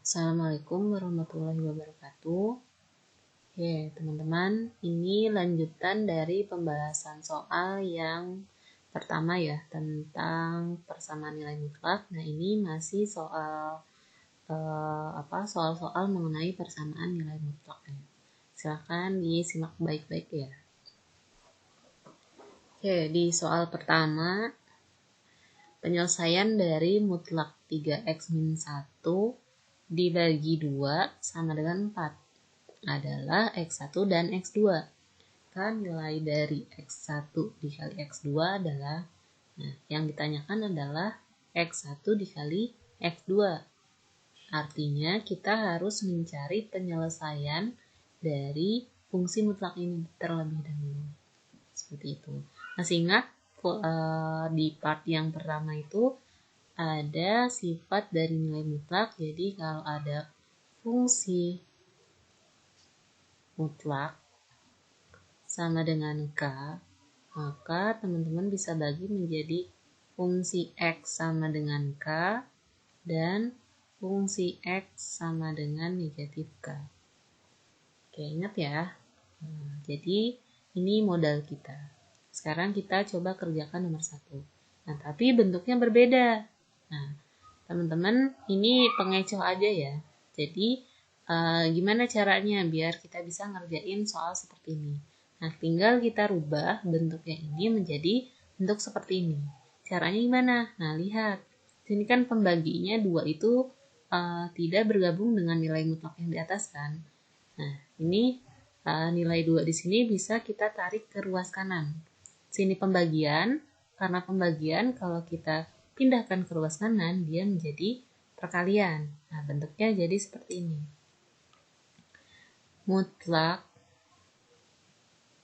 Assalamualaikum warahmatullahi wabarakatuh. Oke, teman-teman, ini lanjutan dari pembahasan soal yang pertama ya, tentang persamaan nilai mutlak. Nah, ini masih soal-soal mengenai persamaan nilai mutlak ya. Silakan disimak baik-baik ya. Oke, di soal pertama, penyelesaian dari mutlak 3x-1 dibagi 2 sama dengan 4 adalah X1 dan X2. Kan nilai dari X1 dikali X2 adalah, yang ditanyakan adalah X1 dikali X2. Artinya kita harus mencari penyelesaian dari fungsi mutlak ini terlebih dahulu. Seperti itu. Masih ingat di part yang pertama itu ada sifat dari nilai mutlak. Jadi kalau ada fungsi mutlak sama dengan K, maka teman-teman bisa bagi menjadi fungsi X sama dengan K dan fungsi X sama dengan negatif K. Oke, ingat ya. Jadi ini modal kita. Sekarang kita coba kerjakan nomor 1. Nah, tapi bentuknya berbeda. Nah, teman-teman, ini pengecoh aja ya. Jadi, gimana caranya biar kita bisa ngerjain soal seperti ini? Nah, tinggal kita rubah bentuknya ini menjadi bentuk seperti ini. Caranya gimana? Nah, lihat. Sini kan pembaginya 2 itu tidak bergabung dengan nilai mutlak yang di atas kan. Nah, ini nilai 2 di sini bisa kita tarik ke ruas kanan. Sini pembagian, karena pembagian kalau kita pindahkan ke ruas kanan, dia menjadi perkalian. Nah, bentuknya jadi seperti ini. Mutlak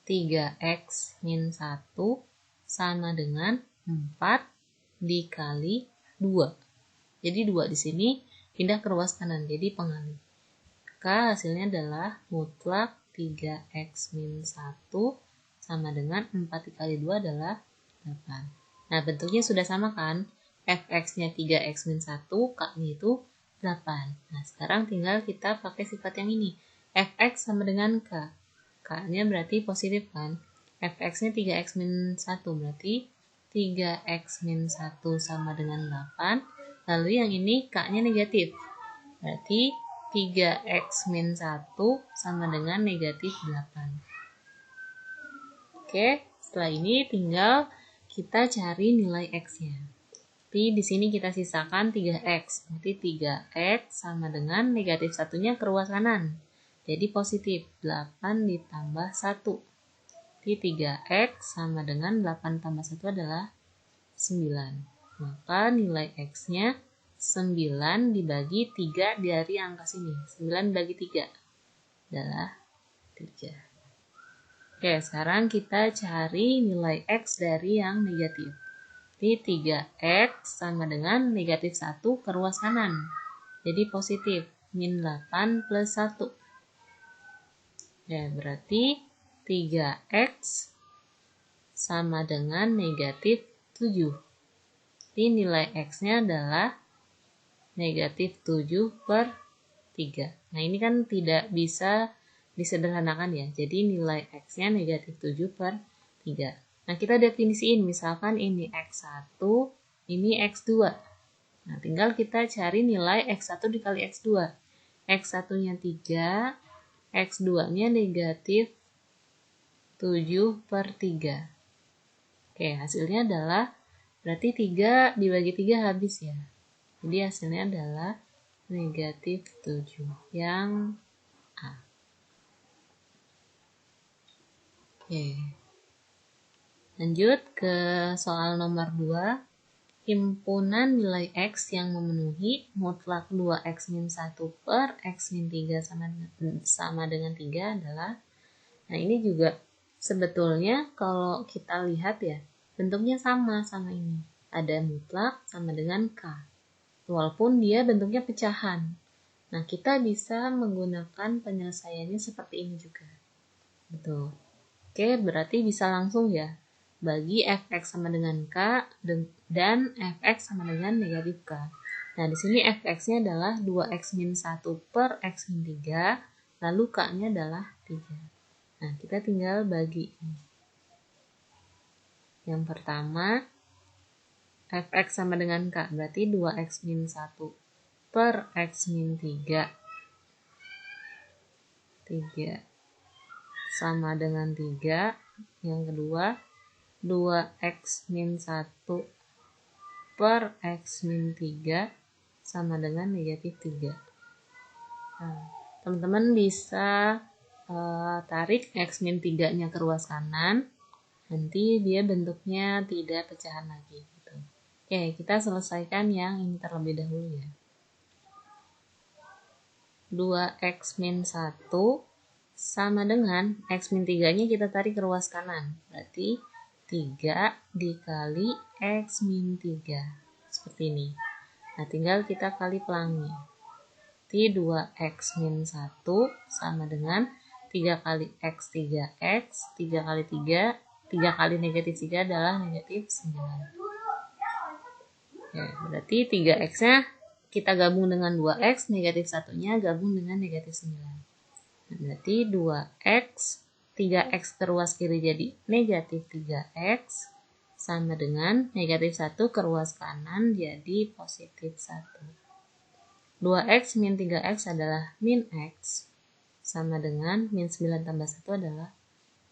3x min 1 sama dengan 4 dikali 2. Jadi 2 di sini pindah ke ruas kanan, jadi pengali. Maka hasilnya adalah mutlak 3x min 1 sama dengan 4 dikali 2 adalah 8. Nah, bentuknya sudah sama kan? Fx-nya 3x min 1, K-nya itu 8. Nah, sekarang tinggal kita pakai sifat yang ini. Fx sama dengan K. K-nya berarti positif kan? Fx-nya 3x min 1, berarti 3x min 1 sama dengan 8. Lalu yang ini K-nya negatif. Berarti 3x min 1 sama dengan negatif 8. Oke, setelah ini tinggal kita cari nilai X-nya. Tapi di sini kita sisakan 3X. Berarti 3X sama dengan negatif 1-nya ke ruas kanan. Jadi positif. 8 ditambah 1. Jadi 3X sama dengan 8 tambah 1 adalah 9. Maka nilai X-nya 9 dibagi 3 dari angka sini. 9 dibagi 3 adalah 3. Oke, sekarang kita cari nilai X dari yang negatif. Jadi 3X sama dengan negatif 1 ke ruas kanan. Jadi positif. Min 8 plus 1. Ya, berarti 3X sama dengan negatif 7. Jadi nilai X-nya adalah negatif 7 per 3. Nah, ini kan tidak bisa disederhanakan ya. Jadi nilai X-nya negatif 7 per 3. Nah, kita definisiin. Misalkan ini X1, ini X2. Nah, tinggal kita cari nilai X1 dikali X2. X1-nya 3, X2-nya negatif 7 per 3. Oke, hasilnya adalah, berarti 3 dibagi 3 habis ya. Jadi hasilnya adalah negatif 7. Yang A. Oke. Lanjut ke soal nomor 2. Himpunan nilai X yang memenuhi mutlak 2x min 1 per x min 3 sama dengan 3 adalah, nah ini juga sebetulnya kalau kita lihat ya, bentuknya sama ini. Ada mutlak sama dengan K. Walaupun dia bentuknya pecahan. Nah, kita bisa menggunakan penyelesaiannya seperti ini juga. Betul. Oke, berarti bisa langsung ya. Bagi fx sama dengan K dan fx sama dengan negatif K. Nah, di sini fx-nya adalah 2x min 1 per x min 3, lalu k-nya adalah 3. Nah, kita tinggal bagi. Yang pertama, fx sama dengan k, berarti 2x min 1 per x min 3. 3 sama dengan 3. Yang kedua, 2x min 1 per x min 3 sama dengan negatif 3. Nah, teman-teman bisa tarik x min 3-nya ke ruas kanan, nanti dia bentuknya tidak pecahan lagi. Gitu. Oke, kita selesaikan yang ini terlebih dahulu ya. 2x min 1 sama dengan x min 3-nya kita tarik ke ruas kanan. Berarti 3 dikali x min 3. Seperti ini. Nah, tinggal kita kali pelangi. Berarti 2x min 1 sama dengan 3 kali x 3x. 3 kali 3. 3 kali negatif 3 adalah negatif 9. Ya, berarti 3x-nya kita gabung dengan 2x, negatif 1-nya gabung dengan negatif 9. Nah, berarti 2x, 3x ke ruas kiri jadi negatif 3x, sama dengan negatif 1 ke ruas kanan jadi positif 1. 2x min 3x adalah min x, sama dengan min 9 tambah 1 adalah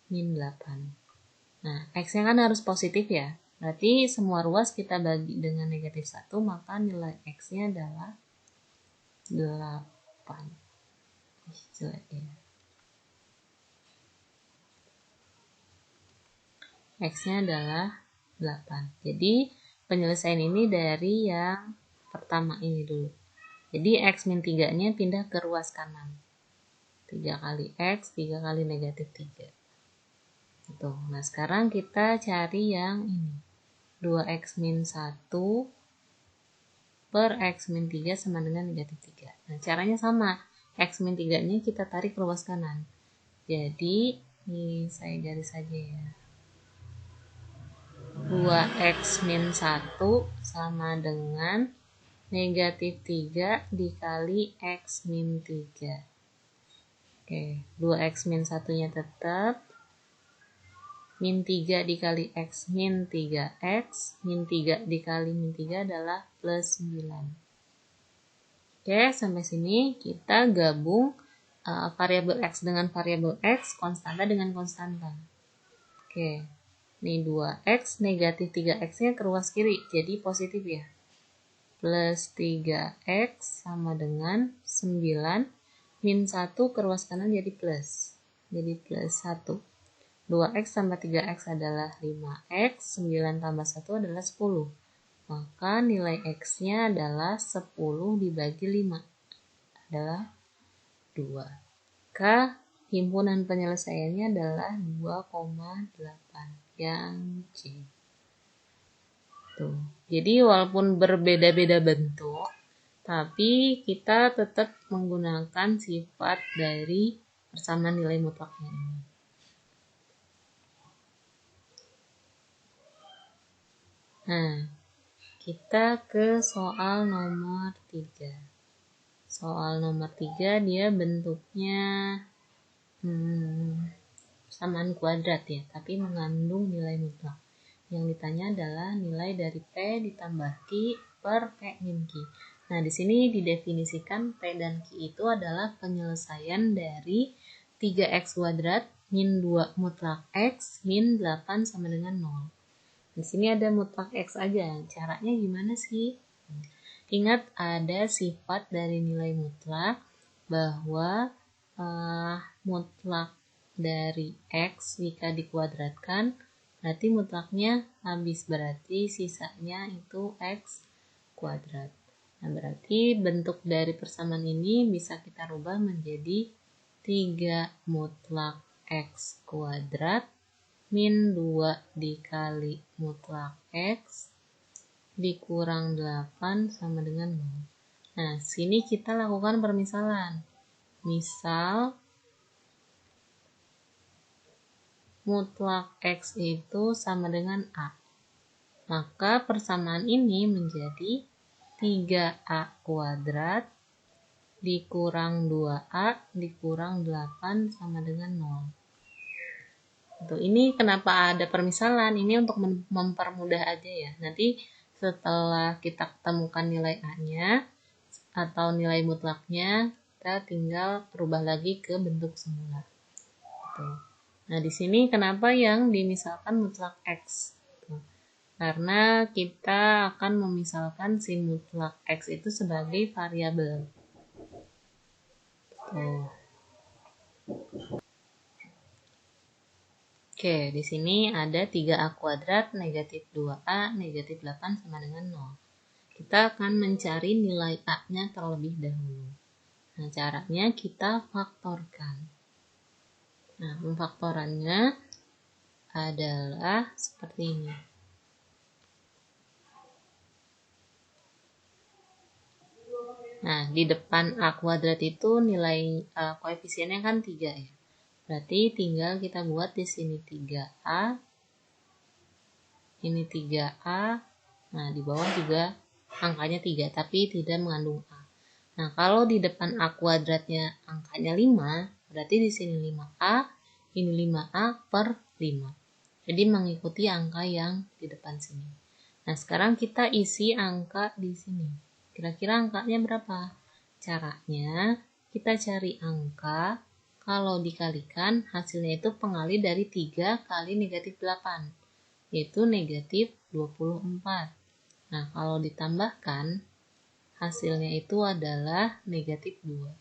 min 8. Nah, x-nya kan harus positif ya. Berarti semua ruas kita bagi dengan negatif 1, maka nilai x-nya adalah 8. Jelek ya. X-nya adalah 8. Jadi, penyelesaian ini dari yang pertama ini dulu. Jadi, x min 3-nya pindah ke ruas kanan. 3 kali x, 3 kali negatif 3. Gitu. Nah, sekarang kita cari yang ini. 2x min 1 per x min 3 sama dengan negatif 3. Nah, caranya sama. X min 3-nya kita tarik ke ruas kanan. Jadi, ini saya garis saja ya. 2x min 1 sama dengan negatif 3 dikali x min 3. Oke, 2x min 1-nya tetap. Min 3 dikali x min 3x, min 3 dikali min 3 adalah plus 9. Oke, sampai sini kita gabung variabel x dengan variabel x, konstanta dengan konstanta. Oke, ini 2x, negatif 3x-nya ke ruas kiri, jadi positif ya. Plus 3x sama dengan 9, min 1 ke ruas kanan jadi plus. Jadi plus 1. 2x tambah 3x adalah 5x, 9 tambah 1 adalah 10. Maka nilai x-nya adalah 10 dibagi 5. Adalah 2. Himpunan penyelesaiannya adalah 2,8. Yang C. Tuh. Jadi walaupun berbeda-beda bentuk, tapi kita tetap menggunakan sifat dari persamaan nilai mutlaknya ini. Nah, kita ke soal nomor 3. Soal nomor 3 dia bentuknya persamaan kuadrat ya, tapi mengandung nilai mutlak. Yang ditanya adalah nilai dari P ditambah Q per P min Q. Nah, di sini didefinisikan P dan Q itu adalah penyelesaian dari 3x kuadrat min 2 mutlak x min 8 sama dengan 0. Di sini ada mutlak x aja. Caranya gimana sih? Ingat ada sifat dari nilai mutlak bahwa mutlak dari x jika dikuadratkan berarti mutlaknya habis, berarti sisanya itu x kuadrat. Nah, berarti bentuk dari persamaan ini bisa kita rubah menjadi 3 mutlak x kuadrat min 2 dikali mutlak x dikurang 8 sama dengan 0. Nah, sini kita lakukan permisalan. Misal, mutlak x itu sama dengan A. Maka persamaan ini menjadi 3A kuadrat dikurang 2A dikurang 8 sama dengan 0. Tuh, ini kenapa ada permisalan? Ini untuk mempermudah aja ya. Nanti setelah kita temukan nilai A-nya atau nilai mutlaknya, kita tinggal rubah lagi ke bentuk semula. Tuh. Nah, di sini kenapa yang dimisalkan mutlak X? Tuh. Karena kita akan memisalkan si mutlak X itu sebagai variabel. Tuh. Oke, di sini ada 3A kuadrat negatif 2A negatif 8 sama dengan 0. Kita akan mencari nilai A-nya terlebih dahulu. Nah, caranya kita faktorkan. Nah, pemfaktorannya adalah seperti ini. Nah, di depan A kuadrat itu nilai koefisiennya kan 3 ya. Berarti tinggal kita buat di sini 3A, ini 3A, nah di bawah juga angkanya 3, tapi tidak mengandung A. Nah, kalau di depan A kuadratnya angkanya 5, berarti di sini 5A, ini 5A per 5. Jadi mengikuti angka yang di depan sini. Nah, sekarang kita isi angka di sini. Kira-kira angkanya berapa? Caranya, kita cari angka. Kalau dikalikan, hasilnya itu pengali dari 3 kali negatif 8, yaitu negatif 24. Nah, kalau ditambahkan, hasilnya itu adalah negatif 2.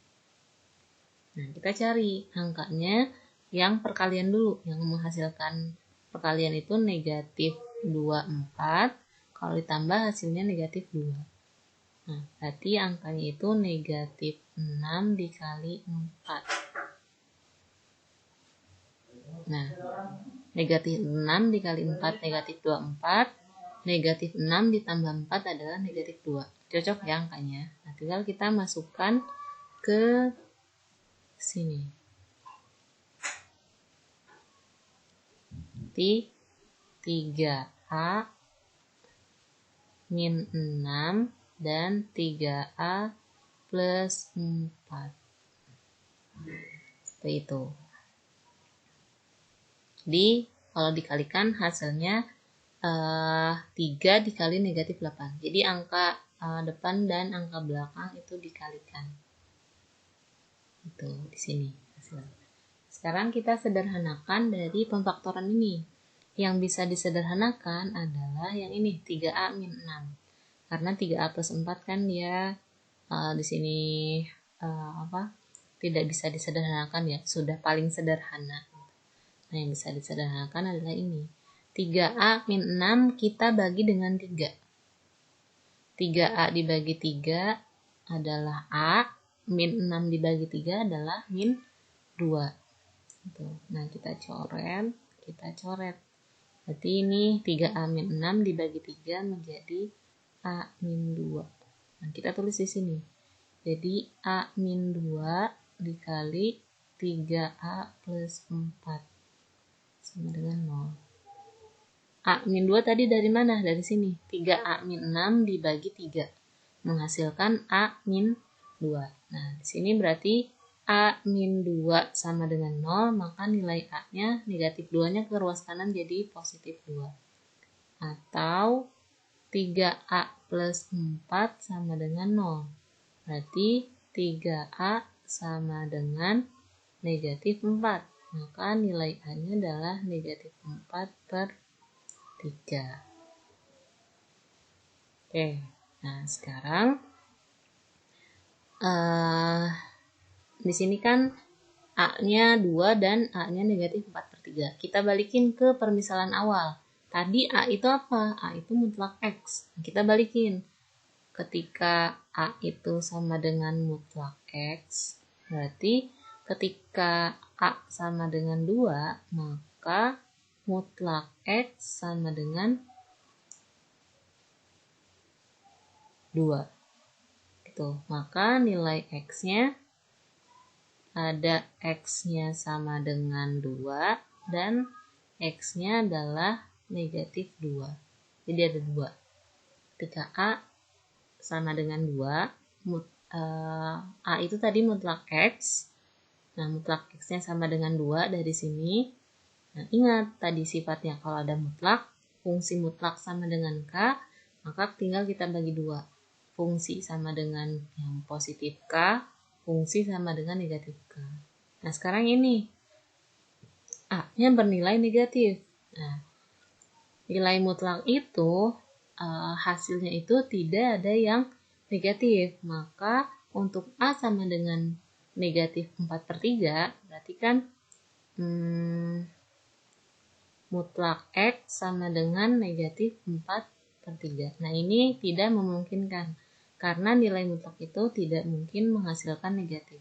Nah, kita cari angkanya yang perkalian dulu. Yang menghasilkan perkalian itu negatif 24. Kalau ditambah hasilnya negatif 2. Nah, berarti angkanya itu negatif 6 dikali 4. Nah, negatif 6 dikali 4 negatif 24, negatif 6 ditambah 4 adalah negatif 2. Cocok ya angkanya. Nah, tinggal kita masukkan ke sini. Jadi 3A min 6 dan 3A plus 4. Seperti itu. Jadi, kalau dikalikan hasilnya 3 dikali negatif 8. Jadi, angka depan dan angka belakang itu dikalikan. Itu di sini hasilnya. Sekarang kita sederhanakan dari pemfaktoran ini. Yang bisa disederhanakan adalah yang ini, 3A min 6. Karena 3A plus 4 kan dia di sini tidak bisa disederhanakan ya, sudah paling sederhana. Nah, yang bisa disederhanakan adalah ini. 3A min 6 kita bagi dengan 3. 3A dibagi 3 adalah A, min 6 dibagi 3 adalah min 2. Nah, kita coret. Berarti ini 3A min 6 dibagi 3 menjadi A min 2. Nah, kita tulis di sini. Jadi, A min 2 dikali 3A plus 4. Sama dengan 0. A min 2 tadi dari mana? Dari sini. 3A min 6 dibagi 3. Menghasilkan A min 2. Nah, di sini berarti A min 2 sama dengan 0, maka nilai A-nya negatif 2-nya ke ruas kanan jadi positif 2. Atau 3A plus 4 sama dengan 0. Berarti 3A sama dengan negatif 4. Maka nilai A-nya adalah negatif 4 per 3. Oke, nah sekarang di sini kan A-nya 2 dan A-nya negatif 4 per 3. Kita balikin ke permisalan awal. Tadi A itu apa? A itu mutlak X. Kita balikin. Ketika A itu sama dengan mutlak X, berarti ketika A sama dengan 2, maka mutlak X sama dengan 2. Gitu. Maka nilai X-nya ada X-nya sama dengan 2 dan X-nya adalah negatif 2. Jadi ada 2. Ketika A sama dengan 2. A itu tadi mutlak X. Nah, mutlak X-nya sama dengan 2 dari sini. Nah, ingat tadi sifatnya kalau ada mutlak, fungsi mutlak sama dengan K, maka tinggal kita bagi 2. Fungsi sama dengan yang positif K, fungsi sama dengan negatif K. Nah, sekarang ini A-nya bernilai negatif. Nah, nilai mutlak itu hasilnya itu tidak ada yang negatif. Maka untuk A sama dengan negatif 4/3, berarti kan mutlak X sama dengan negatif 4/3. Nah, ini tidak memungkinkan. Karena nilai mutlak itu tidak mungkin menghasilkan negatif.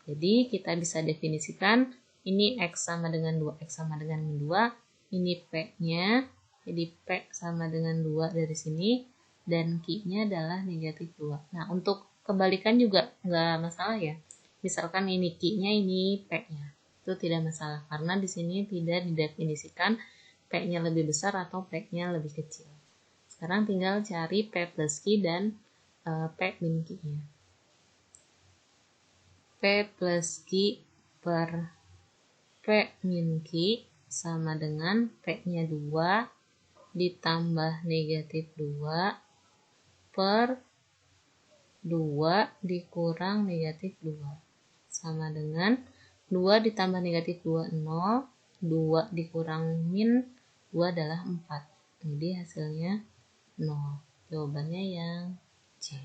Jadi, kita bisa definisikan ini X sama dengan 2, X sama dengan 2. Ini P-nya. Jadi, P sama dengan 2 dari sini. Dan Q-nya adalah negatif 2. Nah, untuk kebalikan juga nggak masalah ya. Misalkan ini Q-nya, ini P-nya. Itu tidak masalah. Karena di sini tidak didefinisikan P-nya lebih besar atau P-nya lebih kecil. Sekarang tinggal cari P plus Q dan P min Q-nya. P plus Q per P min Q sama dengan P-nya 2 ditambah negatif 2 per 2 dikurang negatif 2 sama dengan 2 ditambah negatif 2, 0, 2 dikurang min 2 adalah 4. Jadi hasilnya 0. Jawabannya yang C.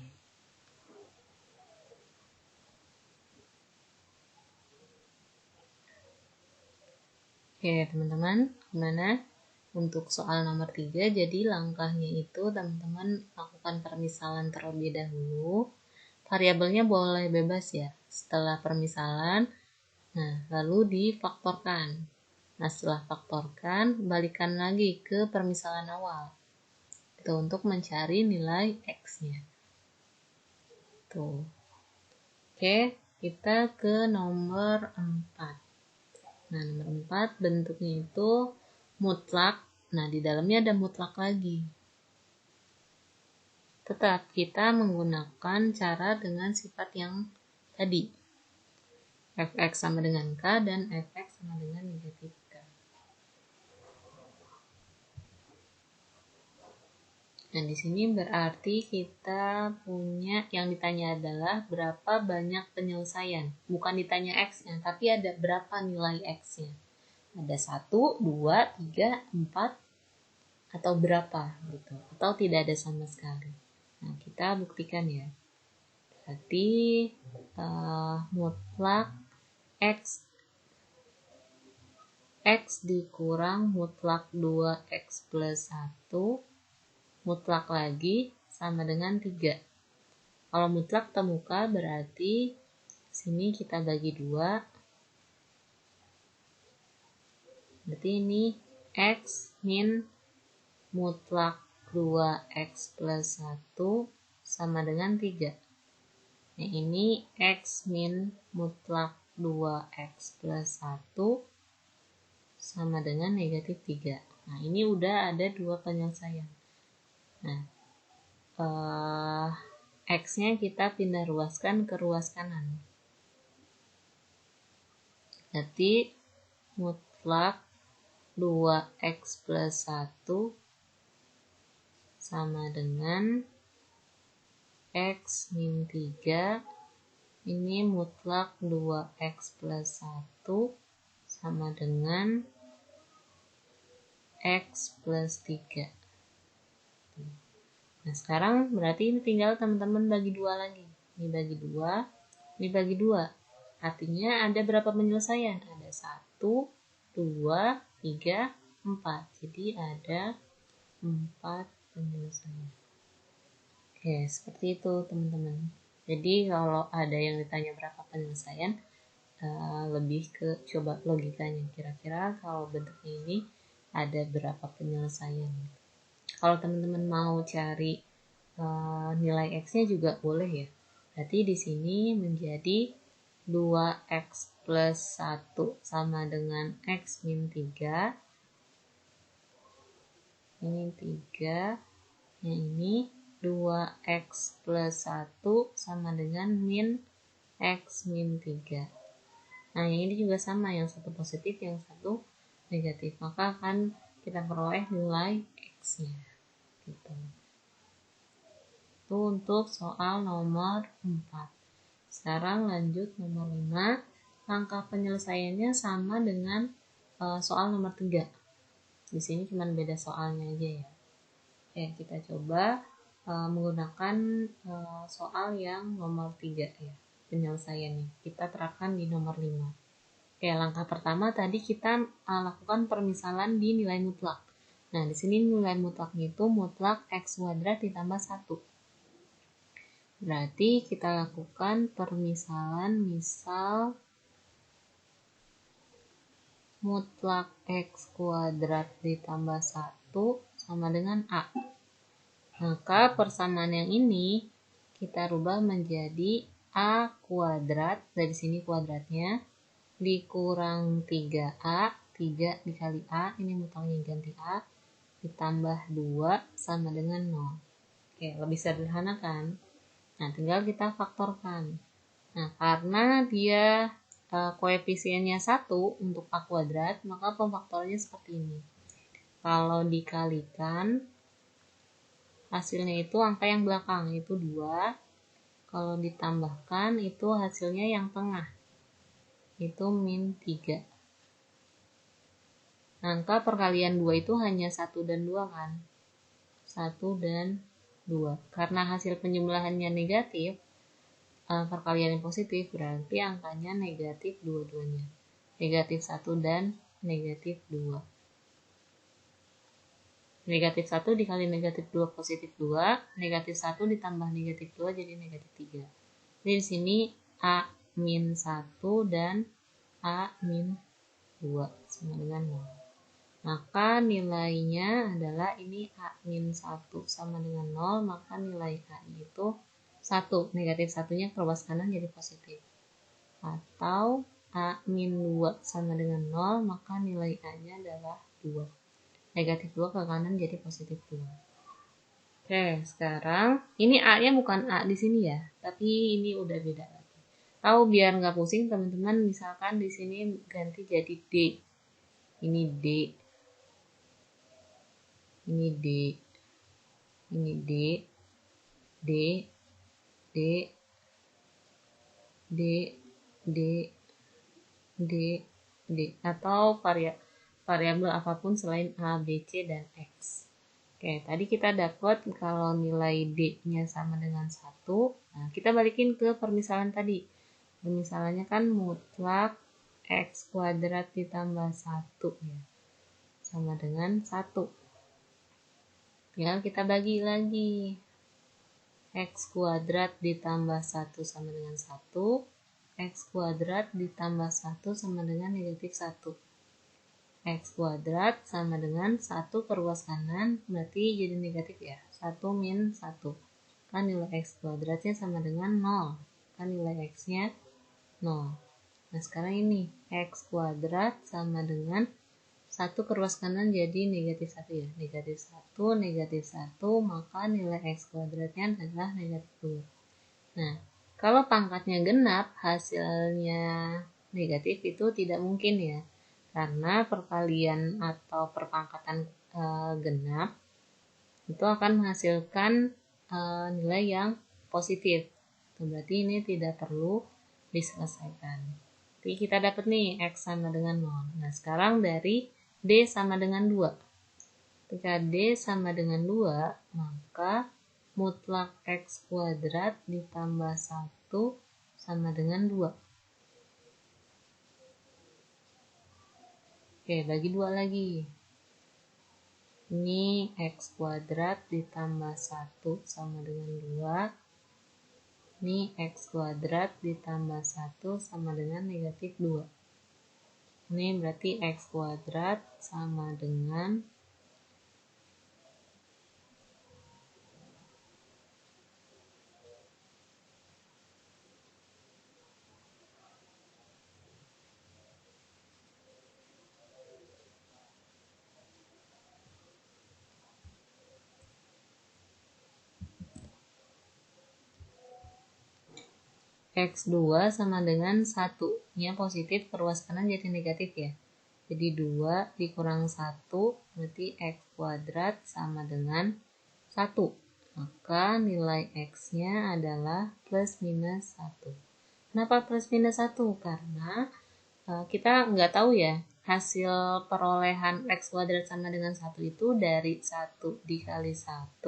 Oke, teman-teman, gimana? Untuk soal nomor 3, jadi langkahnya itu teman-teman lakukan permisalan terlebih dahulu. Variabelnya boleh bebas ya. Setelah permisalan, nah lalu difaktorkan. Nah, setelah faktorkan, balikan lagi ke permisalan awal. Itu untuk mencari nilai X-nya. Tuh. Oke, kita ke nomor 4. Nah, nomor 4 bentuknya itu mutlak. Nah, di dalamnya ada mutlak lagi. Tetap kita menggunakan cara dengan sifat yang tadi. Fx sama dengan K dan Fx sama dengan negatif K. Nah, di sini berarti kita punya yang ditanya adalah berapa banyak penyelesaian. Bukan ditanya X-nya, tapi ada berapa nilai X-nya. Ada 1, 2, 3, 4, atau berapa gitu. Atau tidak ada sama sekali. Nah, kita buktikan ya. Berarti mutlak X dikurang mutlak 2X plus 1 mutlak lagi sama dengan 3. Kalau mutlak temuka berarti sini kita bagi 2. Berarti ini X min mutlak 2X plus 1 sama dengan 3. Nah, ini X min mutlak 2X plus 1 sama dengan negatif 3. Nah, ini udah ada 2 penyelesaian. Nah, X-nya kita pindah ruaskan ke ruas kanan. Jadi, mutlak 2X plus 1 sama dengan X min 3. Ini mutlak 2X plus 1 sama dengan X plus 3. Nah, sekarang berarti ini tinggal teman-teman bagi 2 lagi. Ini bagi 2, ini bagi 2. Artinya ada berapa penyelesaian? Ada 1, 2, 3, 4. Jadi ada 4 penyelesaian. Oke, seperti itu teman-teman. Jadi kalau ada yang ditanya berapa penyelesaian, lebih ke coba logikanya. Kira-kira kalau bentuknya ini ada berapa penyelesaian. Kalau teman-teman mau cari nilai X-nya juga boleh ya. Berarti di sini menjadi 2X plus 1 sama dengan X min 3. Ini 3. Yang ini 2x plus 1 sama dengan min x min 3. Nah, yang ini juga sama, yang satu positif, yang satu negatif. Maka akan kita peroleh nilai x-nya. Gitu. Itu untuk soal nomor 4. Sekarang lanjut nomor 5. Langkah penyelesaiannya sama dengan soal nomor 3. Di sini cuma beda soalnya aja ya. Oke, kita coba menggunakan soal yang nomor 3 ya, penyelesaiannya. Kita terapkan di nomor 5. Oke, langkah pertama tadi kita lakukan permisalan di nilai mutlak. Nah, di sini nilai mutlaknya itu mutlak x kuadrat ditambah 1. Berarti kita lakukan permisalan misal mutlak x kuadrat ditambah 1 sama dengan A. Maka persamaan yang ini kita rubah menjadi A kuadrat, dari sini kuadratnya, dikurang 3A, 3 dikali A, ini mutlaknya ganti A, ditambah 2 sama dengan 0. Oke, lebih sederhana kan? Nah, tinggal kita faktorkan. Nah, karena dia koefisiennya 1 untuk A kuadrat, maka pemfaktorannya seperti ini. Kalau dikalikan, hasilnya itu angka yang belakang, itu 2. Kalau ditambahkan, itu hasilnya yang tengah, itu min 3. Angka perkalian 2 itu hanya 1 dan 2 kan? 1 dan 2. Karena hasil penjumlahannya negatif, perkalian yang positif, berarti angkanya negatif dua-duanya. Negatif 1 dan negatif 2. Negatif 1 dikali negatif 2 positif 2. Negatif 1 ditambah negatif 2 jadi negatif 3. Jadi di sini A min 1 dan A min 2 sama dengan 0. Maka nilainya adalah ini A min 1 sama dengan 0, maka nilai A-nya itu 1. Negatif 1-nya ke ruas kanan jadi positif. Atau A min 2 sama dengan 0, maka nilai A-nya adalah 2. Negatif 2 ke kanan jadi positif 2. Oke, sekarang ini A-nya bukan A di sini ya, tapi ini udah beda lagi. Tahu biar nggak pusing teman-teman, misalkan di sini ganti jadi D. Ini D. Ini D, ini D, D, D, D, D, D, D, atau variabel apapun selain A, B, C, dan X. Oke, tadi kita dapat kalau nilai D-nya sama dengan 1, nah kita balikin ke permisalan tadi. Permisalannya kan mutlak X kuadrat ditambah 1 ya, sama dengan 1. Tinggal kita bagi lagi. X kuadrat ditambah 1 sama dengan 1. X kuadrat ditambah 1 sama dengan negatif 1. X kuadrat sama dengan 1 ke ruas kanan, berarti jadi negatif ya. 1 min 1. Kan nilai X kuadratnya sama dengan 0. Kan nilai X-nya 0. Nah, sekarang ini X kuadrat sama dengan 1 ke ruas kanan jadi negatif 1 ya. Negatif 1, maka nilai X kuadratnya adalah negatif 2. Nah, kalau pangkatnya genap, hasilnya negatif itu tidak mungkin ya. Karena perkalian atau perpangkatan genap itu akan menghasilkan nilai yang positif. Berarti ini tidak perlu diselesaikan. Jadi kita dapat nih X sama dengan 0. Nah, sekarang dari D sama dengan 2. Ketika D sama dengan 2, maka mutlak X kuadrat ditambah 1 sama dengan 2. Oke, bagi 2 lagi. Ini X kuadrat ditambah 1 sama dengan 2. Ini X kuadrat ditambah 1 sama dengan negatif 2. Ini berarti X kuadrat sama dengan X2 sama dengan 1. Nya positif, perluas kanan jadi negatif ya. Jadi 2 dikurang 1 berarti X kuadrat sama dengan 1. Maka nilai X-nya adalah plus minus 1. Kenapa plus minus 1? Karena kita nggak tahu ya, hasil perolehan X kuadrat sama dengan 1 itu dari 1 dikali 1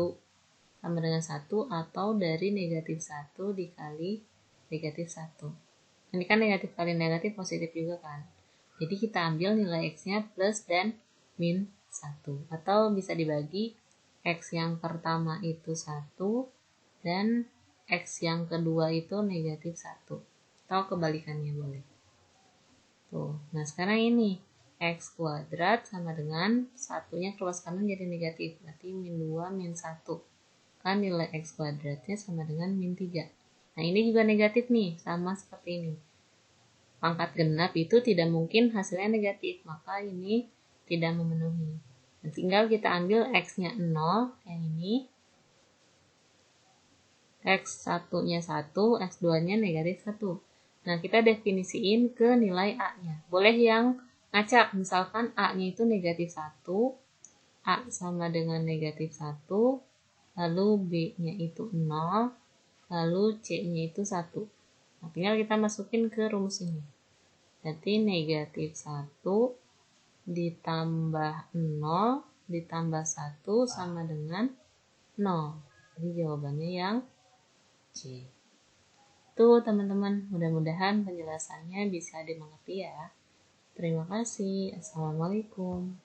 sama dengan 1 atau dari negatif 1 dikali negatif 1. Ini kan negatif kali negatif positif juga kan. Jadi kita ambil nilai X-nya plus dan min 1. Atau bisa dibagi X yang pertama itu 1 dan X yang kedua itu negatif 1. Atau kebalikannya boleh. Tuh. Nah sekarang ini X kuadrat sama dengan satunya keluas kanan jadi negatif. Berarti min 2 min 1. Kan nilai X kuadratnya sama dengan min 3. Nah ini juga negatif nih, sama seperti ini. Pangkat genap itu tidak mungkin hasilnya negatif, maka ini tidak memenuhi. Nah, tinggal kita ambil X-nya 0, yang ini. X1-nya 1, X2-nya negatif 1. Nah, kita definisiin ke nilai A-nya. Boleh yang ngacak, misalkan A-nya itu negatif 1, A sama dengan negatif 1, lalu B-nya itu 0, lalu C-nya itu 1. Nah, tinggal kita masukin ke rumus ini. Berarti negatif 1 ditambah 0 ditambah 1 sama dengan 0. Jadi jawabannya yang C. Tuh teman-teman, mudah-mudahan penjelasannya bisa dimengerti ya. Terima kasih. Assalamualaikum.